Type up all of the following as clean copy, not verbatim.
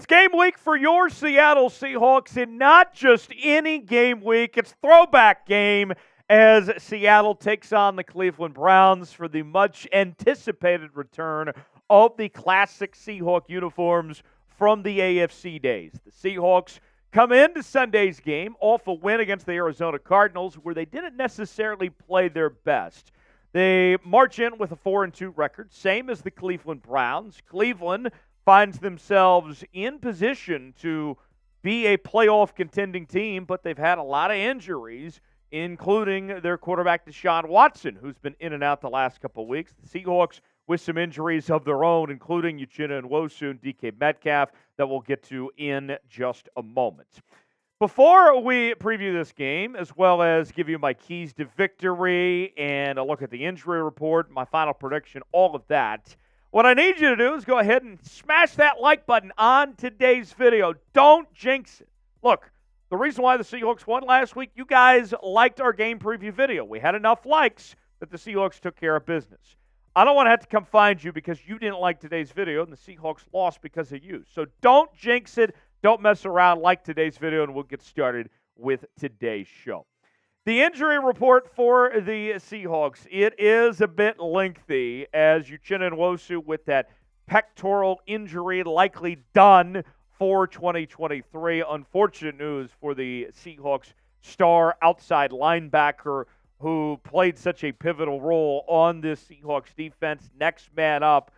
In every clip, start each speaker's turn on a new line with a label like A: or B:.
A: game week for your Seattle Seahawks, and not just any game week. It's throwback game as Seattle takes on the Cleveland Browns for the much-anticipated return of the classic Seahawk uniforms from the AFC days. The Seahawks come into Sunday's game off a win against the Arizona Cardinals, where they didn't necessarily play their best. They march in with a 4-2 record, same as the Cleveland Browns. Cleveland finds themselves in position to be a playoff contending team, but they've had a lot of injuries, including their quarterback Deshaun Watson, who's been in and out the last couple of weeks. The Seahawks with some injuries of their own, including Uchenna Nwosu and DK Metcalf, that we'll get to in just a moment. Before we preview this game, as well as give you my keys to victory and a look at the injury report, my final prediction, all of that, what I need you to do is go ahead and smash that like button on today's video. Don't jinx it. Look, the reason why the Seahawks won last week, you guys liked our game preview video. We had enough likes that the Seahawks took care of business. I don't want to have to come find you because you didn't like today's video and the Seahawks lost because of you. So don't jinx it. Don't mess around. Like today's video, and we'll get started with today's show. The injury report for the Seahawks, it is a bit lengthy, as Uchenna Nwosu with that pectoral injury likely done for 2023. Unfortunate news for the Seahawks star outside linebacker who played such a pivotal role on this Seahawks defense. Next man up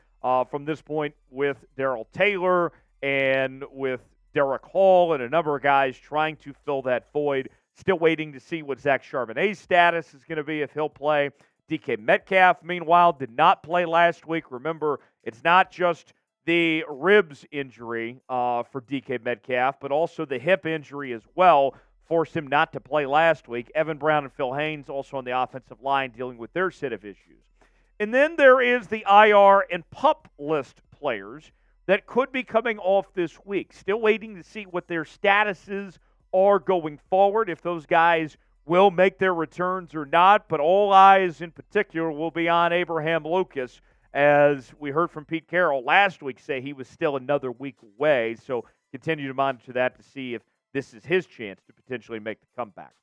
A: from this point with Darrell Taylor and with Derek Hall and a number of guys trying to fill that void. Still waiting to see what Zach Charbonnet's status is going to be, if he'll play. DK Metcalf, meanwhile, did not play last week. Remember, it's not just the ribs injury for DK Metcalf, but also the hip injury as well forced him not to play last week. Evan Brown and Phil Haynes also on the offensive line dealing with their set of issues. And then there is the IR and PUP list players that could be coming off this week. Still waiting to see what their statuses are going forward, if those guys will make their returns or not. But all eyes in particular will be on Abraham Lucas, as we heard from Pete Carroll last week say he was still another week away. So continue to monitor that to see if this is his chance to potentially make the comeback.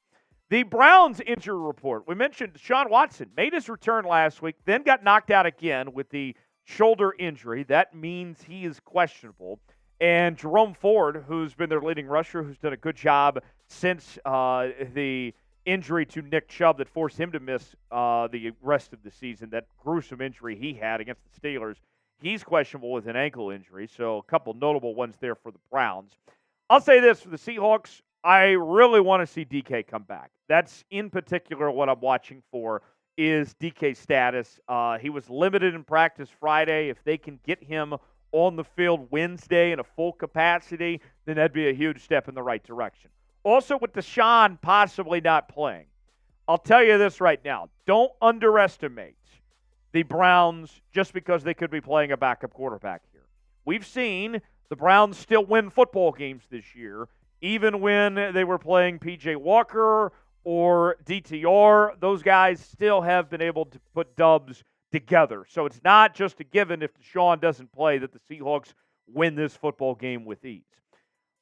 A: The Browns injury report. We mentioned Deshaun Watson made his return last week, then got knocked out again with the shoulder injury. That means he is questionable. And Jerome Ford, who's been their leading rusher, who's done a good job since the injury to Nick Chubb that forced him to miss the rest of the season, that gruesome injury he had against the Steelers, he's questionable with an ankle injury. So a couple notable ones there for the Browns. I'll say this for the Seahawks, I really want to see DK come back. That's in particular what I'm watching for is DK's status. He was limited in practice Friday. If they can get him on the field Wednesday in a full capacity, then that'd be a huge step in the right direction. Also, with Deshaun possibly not playing, I'll tell you this right now. Don't underestimate the Browns just because they could be playing a backup quarterback here. We've seen the Browns still win football games this year, even when they were playing P.J. Walker or DTR. Those guys still have been able to put dubs together. So it's not just a given if Deshaun doesn't play that the Seahawks win this football game with ease.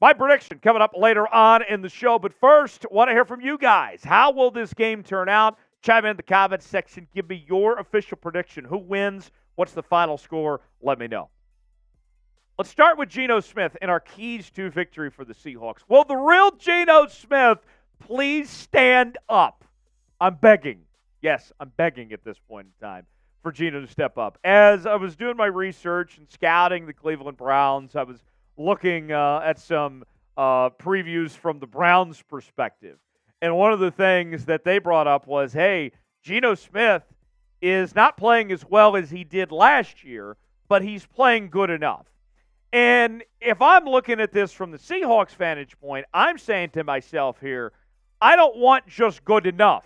A: My prediction coming up later on in the show, but first, want to hear from you guys. How will this game turn out? Chime in the comments section. Give me your official prediction. Who wins? What's the final score? Let me know. Let's start with Geno Smith and our keys to victory for the Seahawks. Will the real Geno Smith please stand up? I'm begging. Yes, I'm begging at this point in time for Geno to step up. As I was doing my research and scouting the Cleveland Browns, I was looking at some previews from the Browns' perspective. And one of the things that they brought up was, hey, Geno Smith is not playing as well as he did last year, but he's playing good enough. And if I'm looking at this from the Seahawks' vantage point, I'm saying to myself here, I don't want just good enough.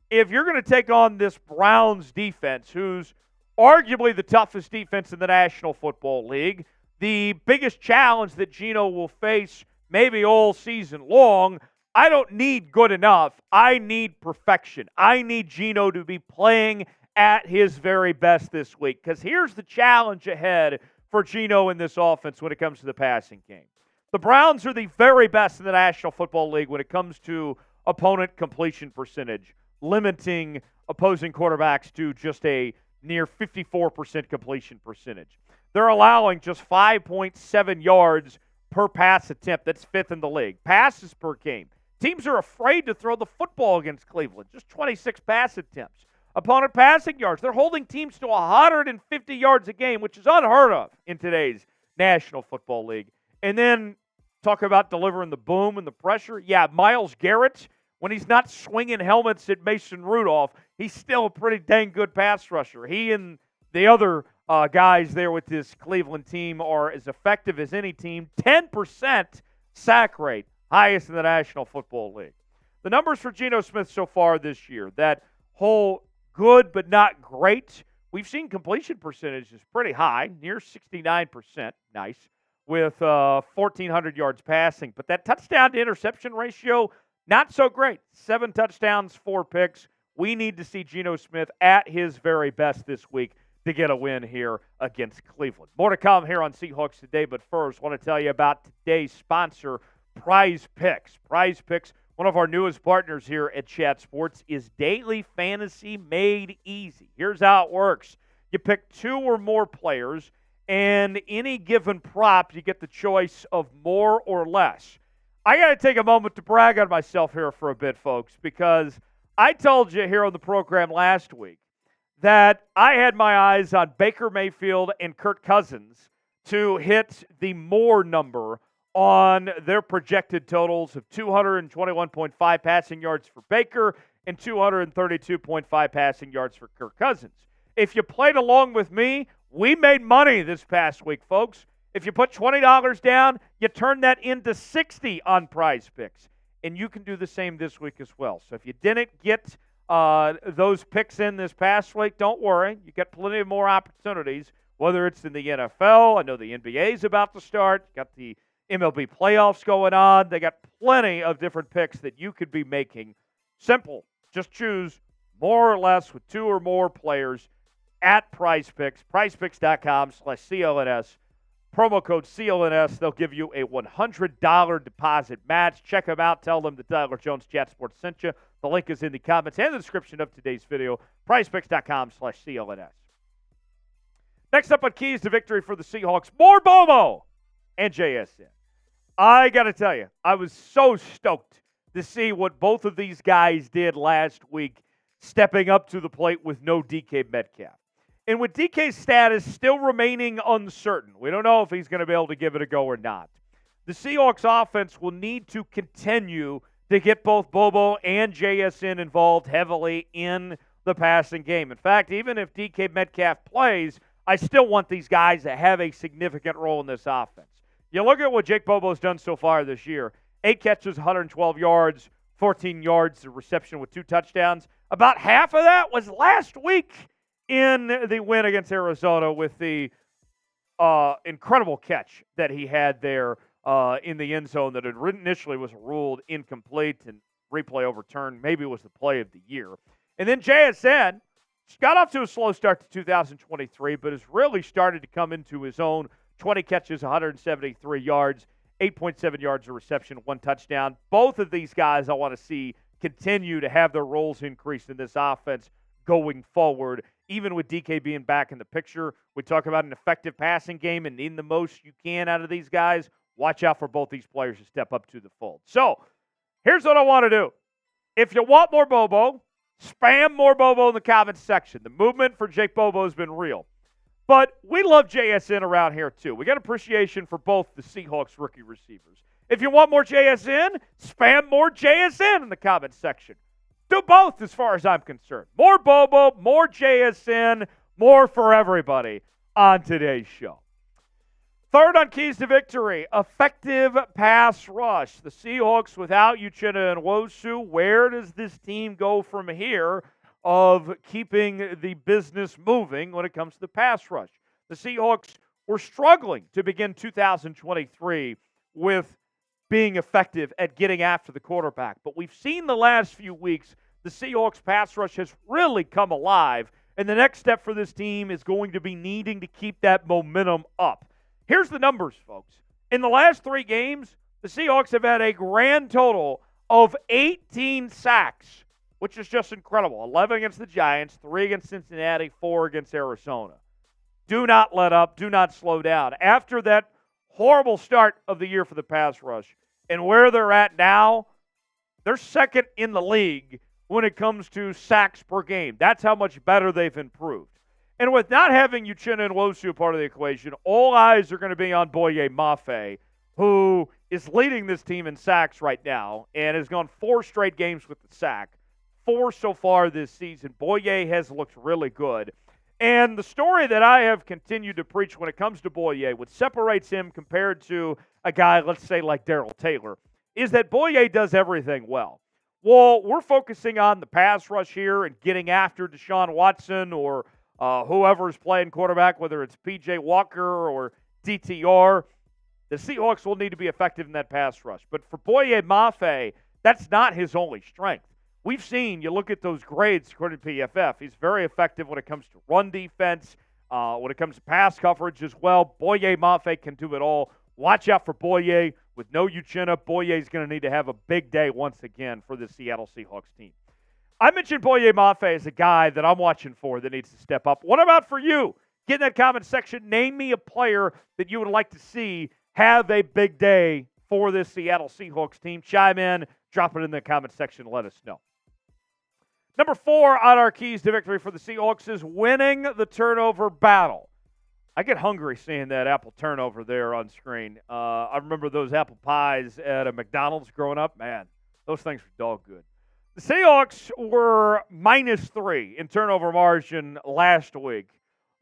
A: If you're going to take on this Browns defense, who's arguably the toughest defense in the National Football League, the biggest challenge that Geno will face maybe all season long, I don't need good enough. I need perfection. I need Geno to be playing at his very best this week. Because here's the challenge ahead for Geno in this offense when it comes to the passing game. The Browns are the very best in the National Football League when it comes to opponent completion percentage, limiting opposing quarterbacks to just a near 54% completion percentage. They're allowing just 5.7 yards per pass attempt. That's fifth in the league. Passes per game. Teams are afraid to throw the football against Cleveland. Just 26 pass attempts. Opponent passing yards. They're holding teams to 150 yards a game, which is unheard of in today's National Football League. And then talk about delivering the boom and the pressure. Yeah, Myles Garrett, when he's not swinging helmets at Mason Rudolph, he's still a pretty dang good pass rusher. He and the other guys there with this Cleveland team are as effective as any team. 10% sack rate, highest in the National Football League. The numbers for Geno Smith so far this year, that whole good but not great, we've seen completion percentage is pretty high, near 69%. Nice. With 1,400 yards passing. But that touchdown to interception ratio, not so great. 7 touchdowns, 4 picks. We need to see Geno Smith at his very best this week to get a win here against Cleveland. More to come here on Seahawks Today, but first, I want to tell you about today's sponsor, Prize Picks. Prize Picks, one of our newest partners here at Chat Sports, is daily fantasy made easy. Here's how it works. You pick 2 or more players, and any given prop, you get the choice of more or less. I got to take a moment to brag on myself here for a bit, folks, because I told you here on the program last week that I had my eyes on Baker Mayfield and Kirk Cousins to hit the more number on their projected totals of 221.5 passing yards for Baker and 232.5 passing yards for Kirk Cousins. If you played along with me, we made money this past week, folks. If you put $20 down, you turn that into $60 on Prize Picks. And you can do the same this week as well. So if you didn't get those picks in this past week, don't worry. You got plenty of more opportunities, whether it's in the NFL. I know the NBA is about to start. Got the MLB playoffs going on. They got plenty of different picks that you could be making. Simple. Just choose more or less with 2 or more players at Prize Picks. PrizePicks.com/CLNS. Promo code CLNS. They'll give you a $100 deposit match. Check them out. Tell them that Tyler Jones Chat Sports sent you. The link is in the comments and the description of today's video. PrizePicks.com/CLNS. Next up on Keys to Victory for the Seahawks, more Bobo and JSN. I got to tell you, I was so stoked to see what both of these guys did last week, stepping up to the plate with no DK Metcalf. And with DK's status still remaining uncertain, we don't know if he's going to be able to give it a go or not. The Seahawks offense will need to continue to get both Bobo and JSN involved heavily in the passing game. In fact, even if DK Metcalf plays, I still want these guys to have a significant role in this offense. You look at what Jake Bobo's done so far this year. 8 catches, 112 yards, 14 yards of reception with 2 touchdowns. About half of that was last week in the win against Arizona with the incredible catch that he had there in the end zone that initially was ruled incomplete and replay overturned. Maybe it was the play of the year. And then JSN got off to a slow start to 2023, but has really started to come into his own. 20 catches, 173 yards, 8.7 yards of reception, 1 touchdown. Both of these guys I want to see continue to have their roles increased in this offense going forward. Even with DK being back in the picture, we talk about an effective passing game and needing the most you can out of these guys. Watch out for both these players to step up to the fold. So, here's what I want to do. If you want more Bobo, spam more Bobo in the comments section. The movement for Jake Bobo has been real. But we love JSN around here, too. We got appreciation for both the Seahawks rookie receivers. If you want more JSN, spam more JSN in the comments section. Do both as far as I'm concerned. More Bobo, more JSN, more for everybody on today's show. Third on Keys to Victory, effective pass rush. The Seahawks without Uchenna Nwosu. Where does this team go from here of keeping the business moving when it comes to the pass rush? The Seahawks were struggling to begin 2023 with being effective at getting after the quarterback. But we've seen the last few weeks the Seahawks pass rush has really come alive, and the next step for this team is going to be needing to keep that momentum up. Here's the numbers, folks. In the last 3 games, the Seahawks have had a grand total of 18 sacks, which is just incredible. 11 against the Giants, 3 against Cincinnati, 4 against Arizona. Do not let up. Do not slow down. After that horrible start of the year for the pass rush and where they're at now, they're second in the league when it comes to sacks per game. That's how much better they've improved. And with not having Uchenna Nwosu part of the equation, all eyes are going to be on Boye Mafe, who is leading this team in sacks right now and has gone 4 straight games with the sack. 4 so far this season. Boye has looked really good. And the story that I have continued to preach when it comes to Boye, what separates him compared to a guy, let's say, like Darrell Taylor, is that Boye does everything well. Well, we're focusing on the pass rush here and getting after Deshaun Watson or whoever is playing quarterback, whether it's P.J. Walker or DTR. The Seahawks will need to be effective in that pass rush. But for Boye Mafe, that's not his only strength. We've seen, you look at those grades according to PFF, he's very effective when it comes to run defense, when it comes to pass coverage as well. Boye Mafe can do it all. Watch out for Boye. With no Uchenna, Boye is going to need to have a big day once again for the Seattle Seahawks team. I mentioned Boye Mafe as a guy that I'm watching for that needs to step up. What about for you? Get in that comment section. Name me a player that you would like to see have a big day for this Seattle Seahawks team. Chime in, drop it in the comment section, let us know. Number 4 on our keys to victory for the Seahawks is winning the turnover battle. I get hungry seeing that apple turnover there on screen. I remember those apple pies at a McDonald's growing up. Man, those things were dog good. The Seahawks were -3 in turnover margin last week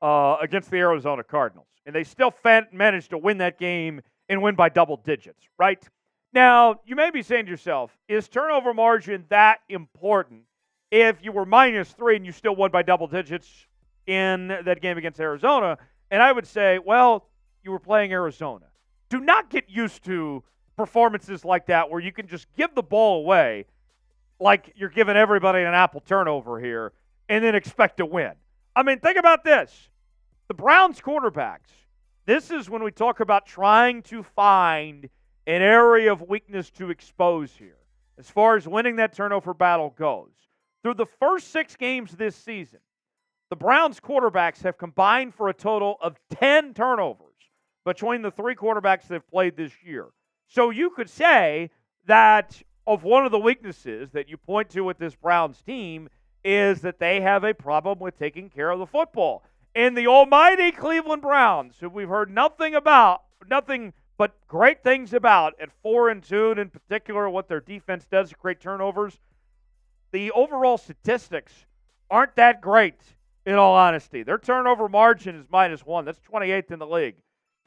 A: against the Arizona Cardinals. And they still managed to win that game and win by double digits, right? Now, you may be saying to yourself, is turnover margin that important if you were -3 and you still won by double digits in that game against Arizona? And I would say, well, you were playing Arizona. Do not get used to performances like that where you can just give the ball away like you're giving everybody an apple turnover here and then expect to win. I mean, think about this. The Browns quarterbacks, this is when we talk about trying to find an area of weakness to expose here as far as winning that turnover battle goes. Through the first 6 games this season, the Browns quarterbacks have combined for a total of 10 turnovers between the 3 quarterbacks they've played this year. So you could say that of one of the weaknesses that you point to with this Browns team is that they have a problem with taking care of the football. And the almighty Cleveland Browns, who we've heard nothing but great things about at 4-2, and in particular what their defense does to create turnovers, the overall statistics aren't that great. In all honesty, their turnover margin is -1. That's 28th in the league.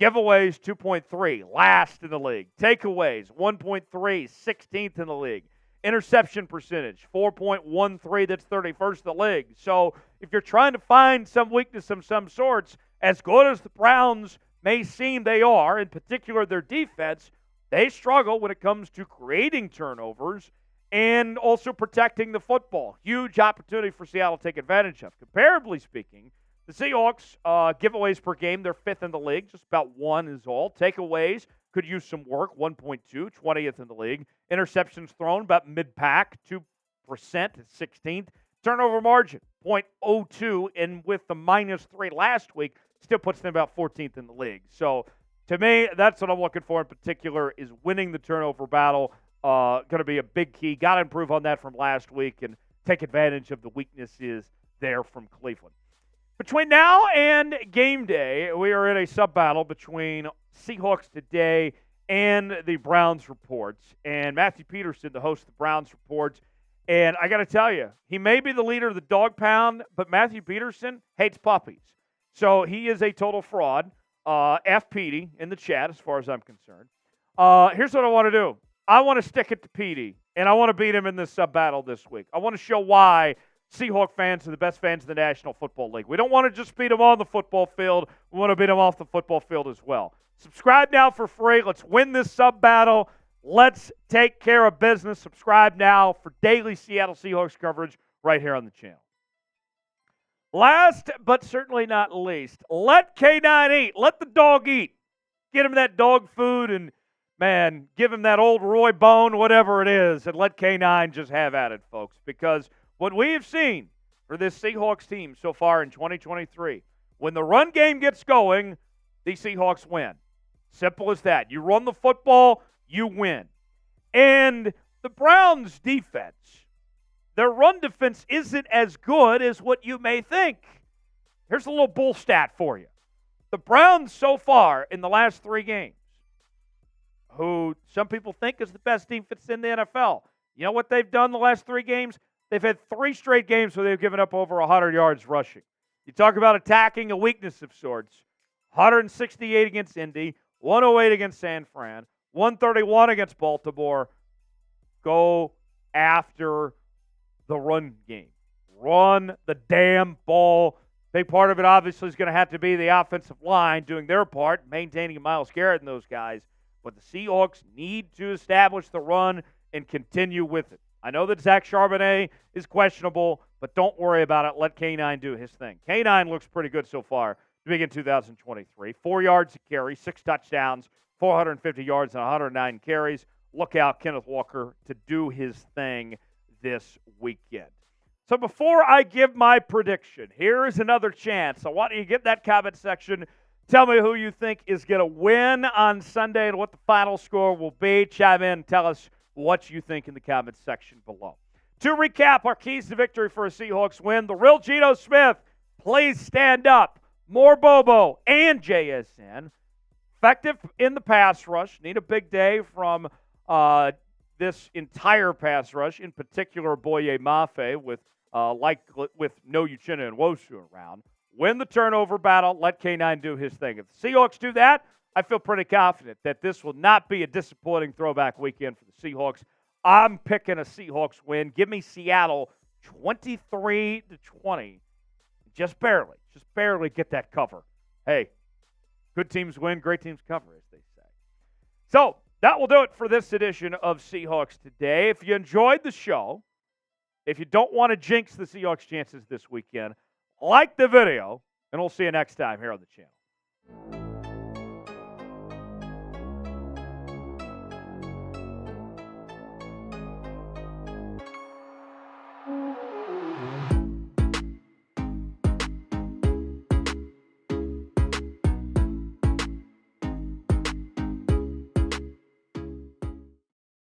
A: Giveaways, 2.3, last in the league. Takeaways, 1.3, 16th in the league. Interception percentage, 4.13, that's 31st in the league. So if you're trying to find some weakness of some sorts, as good as the Browns may seem they are, in particular their defense, they struggle when it comes to creating turnovers and also protecting the football. Huge opportunity for Seattle to take advantage of. Comparably speaking, the Seahawks, giveaways per game, they're 5th in the league. Just about 1 is all. Takeaways could use some work, 1.2, 20th in the league. Interceptions thrown, about mid-pack, 2%, 16th. Turnover margin, 0.02, and with the -3 last week, still puts them about 14th in the league. So, to me, that's what I'm looking for in particular, is winning the turnover battle. Going to be a big key. Got to improve on that from last week and take advantage of the weaknesses there from Cleveland. Between now and game day, we are in a sub-battle between Seahawks Today and the Browns Reports. And Matthew Peterson, the host of the Browns Reports, and I got to tell you, he may be the leader of the dog pound, but Matthew Peterson hates puppies. So he is a total fraud. F. Petey in the chat, as far as I'm concerned. Here's what I want to do. I want to stick it to Petey, and I want to beat him in this sub-battle this week. I want to show why Seahawk fans are the best fans in the National Football League. We don't want to just beat them on the football field. We want to beat them off the football field as well. Subscribe now for free. Let's win this sub-battle. Let's take care of business. Subscribe now for daily Seattle Seahawks coverage right here on the channel. Last but certainly not least, let K9 eat. Let the dog eat. Get him that dog food and, man, give him that old Roy bone, whatever it is, and let K9 just have at it, folks. Because what we have seen for this Seahawks team so far in 2023, when the run game gets going, the Seahawks win. Simple as that. You run the football, you win. And the Browns' defense, their run defense isn't as good as what you may think. Here's a little bull stat for you. The Browns so far in the last 3 games, who some people think is the best defense in the NFL, you know what they've done the last 3 games? They've had 3 straight games where they've given up over 100 yards rushing. You talk about attacking a weakness of sorts. 168 against Indy, 108 against San Fran, 131 against Baltimore. Go after the run game. Run the damn ball. Big part of it, obviously, is going to have to be the offensive line doing their part, maintaining Myles Garrett and those guys. But the Seahawks need to establish the run and continue with it. I know that Zach Charbonnet is questionable, but don't worry about it. Let K9 do his thing. K9 looks pretty good so far to begin 2023. 4 yards a carry, 6 touchdowns, 450 yards, and 109 carries. Look out, Kenneth Walker, to do his thing this weekend. So before I give my prediction, here is another chance. I want you to get that comment section. Tell me who you think is going to win on Sunday and what the final score will be. Chime in and tell us what you think in the comment section below. To recap, our keys to victory for a Seahawks win. The real Geno Smith, please stand up. More Bobo and JSN. Effective in the pass rush. Need a big day from this entire pass rush, in particular Boye Mafe with no Uchenna Nwosu around. Win the turnover battle. Let K9 do his thing. If the Seahawks do that, I feel pretty confident that this will not be a disappointing throwback weekend for the Seahawks. I'm picking a Seahawks win. Give me Seattle 23-20. Just barely get that cover. Hey, good teams win, great teams cover, as they say. So that will do it for this edition of Seahawks Today. If you enjoyed the show, if you don't want to jinx the Seahawks' chances this weekend, like the video, and we'll see you next time here on the channel.